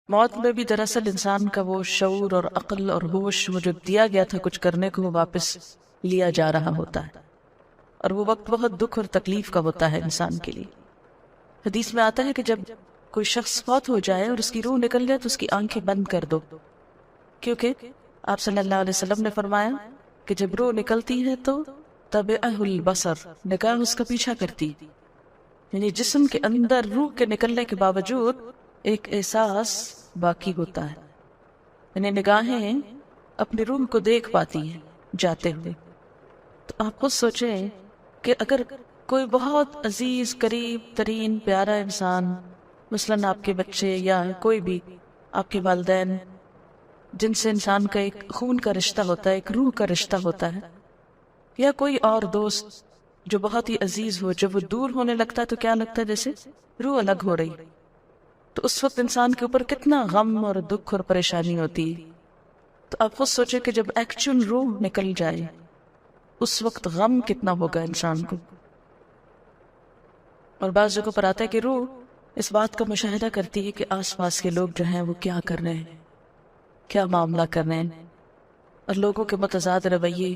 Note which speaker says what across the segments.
Speaker 1: موت میں بھی دراصل انسان کا وہ شعور اور عقل اور ہوش وہ جو دیا گیا تھا کچھ کرنے کو وہ واپس لیا جا رہا ہوتا ہے، اور وہ وقت بہت دکھ اور تکلیف کا ہوتا ہے انسان کے لیے۔ حدیث میں آتا ہے کہ جب کوئی شخص فوت ہو جائے اور اس کی روح نکل جائے تو اس کی آنکھیں بند کر دو، کیونکہ آپ صلی اللہ علیہ وسلم نے فرمایا کہ جب روح نکلتی ہے تو تبعہ البصر، نگاہ اس کا پیچھا کرتی، یعنی جسم کے اندر روح کے نکلنے کے باوجود ایک احساس باقی ہوتا ہے، یعنی نگاہیں اپنی روح کو دیکھ پاتی ہیں جاتے ہوئے۔ تو آپ خود سوچیں کہ اگر کوئی بہت عزیز قریب ترین پیارا انسان، مثلاً آپ کے بچے یا کوئی بھی آپ کے والدین، جن سے انسان کا ایک خون کا رشتہ ہوتا ہے، ایک روح کا رشتہ ہوتا ہے، یا کوئی اور دوست جو بہت ہی عزیز ہو، جب وہ دور ہونے لگتا ہے تو کیا لگتا ہے جیسے روح الگ ہو رہی، تو اس وقت انسان کے اوپر کتنا غم اور دکھ اور پریشانی ہوتی ہے۔ تو آپ خود سوچیں کہ جب ایکچوئل روح نکل جائے اس وقت غم کتنا ہوگا انسان کو۔ اور بعض جگہوں پر آتا ہے کہ روح اس بات کا مشاہدہ کرتی ہے کہ آس پاس کے لوگ جو ہیں وہ کیا کر رہے ہیں، کیا معاملہ کر رہے ہیں، اور لوگوں کے متضاد رویے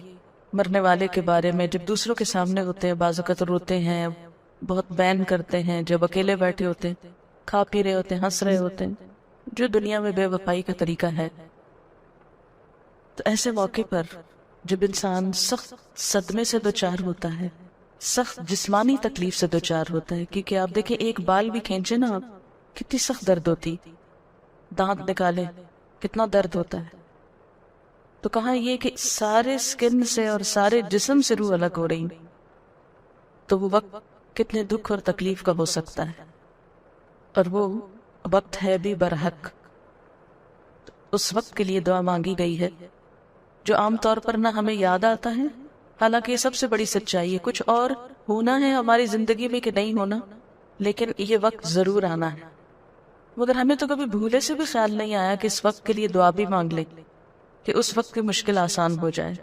Speaker 1: مرنے والے کے بارے میں جب دوسروں کے سامنے ہوتے ہیں بعض اوقات روتے ہیں، بہت بین کرتے ہیں، جب اکیلے بیٹھے ہوتے ہیں کھا پی رہے ہوتے ہیں، ہنس رہے ہوتے ہیں، جو دنیا میں بے وفائی کا طریقہ ہے۔ تو ایسے موقع پر جب انسان سخت صدمے سے دوچار ہوتا ہے، سخت جسمانی تکلیف سے دوچار ہوتا ہے، کیونکہ آپ دیکھیں ایک بال بھی کھینچے نا آپ، کتنی سخت درد ہوتی، دانت نکالے کتنا درد ہوتا ہے، تو کہاں یہ کہ سارے سکن سے اور سارے جسم سے روح الگ ہو رہی، تو وہ وقت کتنے دکھ اور تکلیف کا ہو سکتا ہے، اور وہ وقت ہے بھی برحق۔ اس وقت کے لیے دعا مانگی گئی ہے جو عام طور پر نہ ہمیں یاد آتا ہے، حالانکہ یہ سب سے بڑی سچائی ہے، کچھ اور ہونا ہے ہماری زندگی میں کہ نہیں ہونا، لیکن یہ وقت ضرور آنا ہے، مگر ہمیں تو کبھی بھولے سے بھی خیال نہیں آیا کہ اس وقت کے لیے دعا بھی مانگ لیں کہ اس وقت کی مشکل آسان ہو جائے۔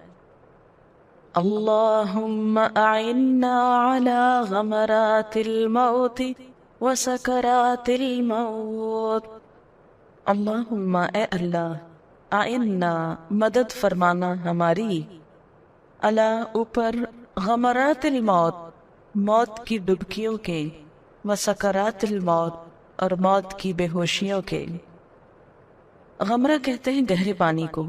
Speaker 1: اللہم اعنّا علی غمرات الموت وسکرات الموت، اللہم اے اللہ، اعنّا مدد فرمانا ہماری، علی اوپر، غمرات الموت موت کی ڈبکیوں کے، وسکرات الموت اور موت کی بے ہوشیوں کے۔ غمرہ کہتے ہیں گہرے پانی کو،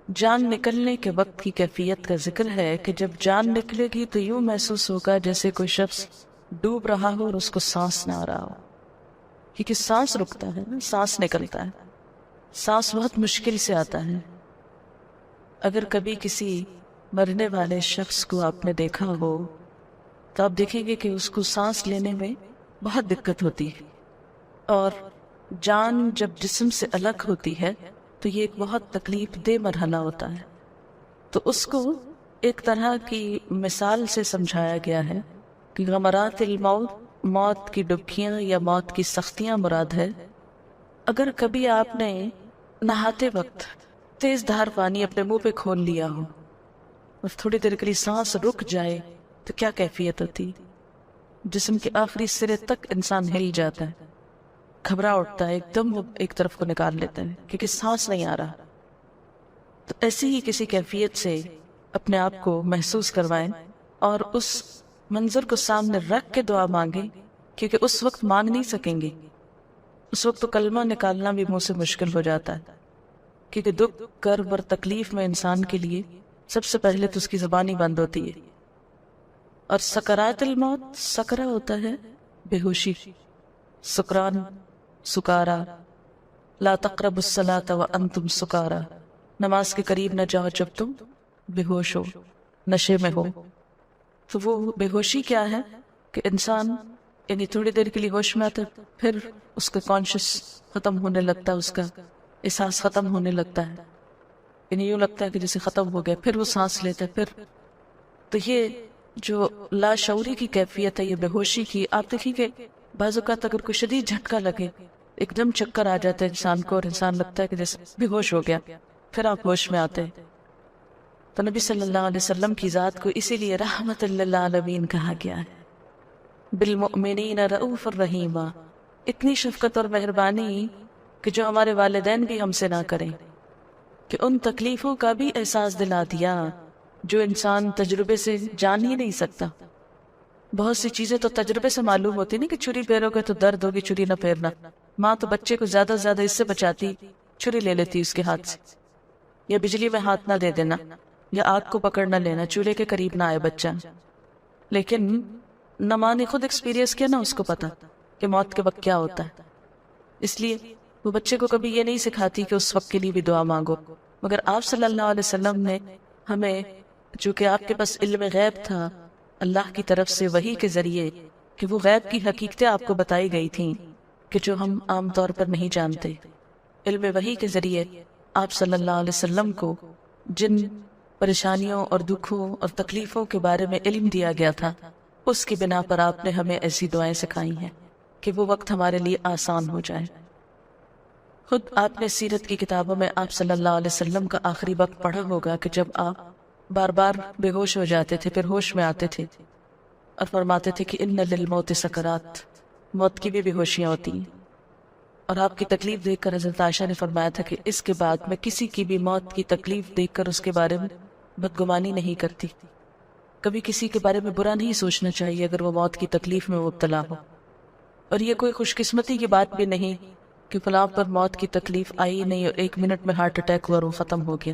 Speaker 1: جان نکلنے کے وقت کی کیفیت کا ذکر ہے کہ جب جان نکلے گی تو یوں محسوس ہوگا جیسے کوئی شخص ڈوب رہا ہو اور اس کو سانس نہ آ رہا ہو، کیونکہ سانس رکتا ہے، سانس نکلتا ہے، سانس بہت مشکل سے آتا ہے۔ اگر کبھی کسی مرنے والے شخص کو آپ نے دیکھا ہو تو آپ دیکھیں گے کہ اس کو سانس لینے میں بہت دقت ہوتی ہے، اور جان جب جسم سے الگ ہوتی ہے تو یہ ایک بہت تکلیف دہ مرحلہ ہوتا ہے۔ تو اس کو ایک طرح کی مثال سے سمجھایا گیا ہے کہ غمرات الموت موت کی ڈبکیاں یا موت کی سختیاں مراد ہے۔ اگر کبھی آپ نے نہاتے وقت تیز دھار پانی اپنے منہ پہ کھول لیا ہو اور تھوڑی دیر کے لیے سانس رک جائے تو کیا کیفیت ہوتی، جسم کے آخری سرے تک انسان ہل جاتا ہے، گھبرا اٹھتا ہے، ایک دم وہ ایک طرف کو نکال لیتا ہے کیونکہ سانس نہیں آ رہا۔ تو ایسی ہی کسی کیفیت سے اپنے آپ کو محسوس کروائیں اور اس منظر کو سامنے رکھ کے دعا مانگیں، کیونکہ اس وقت مانگ نہیں سکیں گے، اس وقت تو کلمہ نکالنا بھی منہ سے مشکل ہو جاتا ہے، کیونکہ دکھ کرب اور تکلیف میں انسان کے لیے سب سے پہلے تو اس کی زبان ہی بند ہوتی ہے۔ اور سکرات الموت، سکرا ہوتا ہے بے ہوشی، سکران سکارا، لا تقربوا الصلاۃ وانتم سکارا، نماز کے قریب نہ جاؤ جب تم بے ہوش ہو، نشے میں ہو۔ تو وہ بے ہوشی کیا ہے کہ انسان یعنی تھوڑی دیر کے لیے ہوش میں آتا ہے، پھر اس کا کانشس ختم ہونے لگتا ہے، اس کا احساس ختم ہونے لگتا ہے، یعنی یوں لگتا ہے کہ جیسے ختم ہو گیا، پھر وہ سانس لیتا ہے، پھر تو یہ جو لاشعوری کی کیفیت ہے، یہ بے ہوشی کی۔ آپ دیکھیں کہ بعض اوقات اگر کوئی شدید جھٹکا لگے، ایک دم چکر آ جاتا ہے انسان کو اور انسان لگتا ہے کہ جیسے بے ہوش ہو گیا، پھر آپ ہوش میں آتے ہیں۔ تو نبی صلی اللہ علیہ وسلم کی ذات کو اسی لیے رحمت للعالمین کہا گیا ہے، بالمؤمنین رؤوف الرحیم، اتنی شفقت اور مہربانی کہ جو ہمارے والدین بھی ہم سے نہ کریں، کہ ان تکلیفوں کا بھی احساس دلا دیا جو انسان تجربے سے جان ہی نہیں سکتا۔ بہت سی چیزیں تو تجربے سے معلوم ہوتی نہیں، کہ چھری پھیرو گے تو درد ہوگی، چھری نہ پھیرنا۔ ماں تو بچے کو زیادہ سے زیادہ اس سے بچاتی، چھری لے لیتی اس کے ہاتھ سے، یا بجلی میں ہاتھ نہ دے دینا، یا آگ کو پکڑ نہ لینا، چولہے کے قریب نہ آئے بچہ۔ لیکن نہ ماں نے خود ایکسپیرینس کیا، نہ اس کو پتا کہ موت کے وقت کیا ہوتا ہے، اس لیے وہ بچے کو کبھی یہ نہیں سکھاتی کہ اس وقت کے لیے بھی دعا مانگو۔ مگر آپ صلی اللہ علیہ وسلم نے ہمیں، چونکہ آپ کے پاس علم غیب تھا اللہ کی طرف سے وحی کے ذریعے، کہ وہ غیب کی حقیقتیں آپ کو بتائی گئی تھیں کہ جو ہم عام طور پر نہیں جانتے، علم وحی کے ذریعے آپ صلی اللہ علیہ وسلم کو جن پریشانیوں اور دکھوں اور تکلیفوں کے بارے میں علم دیا گیا تھا، اس کی بنا پر آپ نے ہمیں ایسی دعائیں سکھائی ہیں کہ وہ وقت ہمارے لیے آسان ہو جائے۔ خود آپ نے سیرت کی کتابوں میں آپ صلی اللہ علیہ وسلم کا آخری وقت پڑھا ہوگا کہ جب آپ بار بار بے ہوش ہو جاتے تھے، پھر ہوش میں آتے تھے اور فرماتے تھے کہ ان للموت سکرات، موت کی بھی بے ہوشیاں ہوتی ہیں۔ اور آپ کی تکلیف دیکھ کر حضرت عائشہ نے فرمایا تھا کہ اس کے بعد میں کسی کی بھی موت کی تکلیف دیکھ کر اس کے بارے میں بدگمانی نہیں کرتی، کبھی کسی کے بارے میں برا نہیں سوچنا چاہیے اگر وہ موت کی تکلیف میں مبتلا ہو۔ اور یہ کوئی خوش قسمتی کی بات بھی نہیں کہ فلاں پر موت کی تکلیف آئی نہیں اور 1 منٹ میں ہارٹ اٹیک ہوا اور وہ ختم ہو گیا،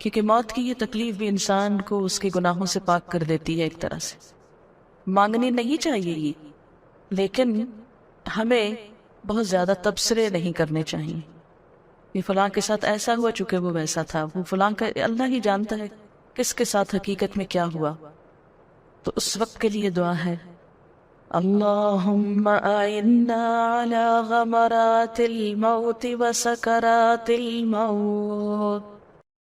Speaker 1: کیونکہ موت کی یہ تکلیف بھی انسان کو اس کے گناہوں سے پاک کر دیتی ہے۔ ایک طرح سے مانگنی نہیں چاہیے یہ، لیکن ہمیں بہت زیادہ تبصرے نہیں کرنے چاہیے کہ فلاں کے ساتھ ایسا ہوا چونکہ وہ ویسا تھا، وہ فلاں کا اللہ ہی جانتا ہے کس کے ساتھ حقیقت میں کیا ہوا۔ تو اس وقت کے لیے دعا ہے، اللہم اعنا علی غمرات الموت وسکرات الموت،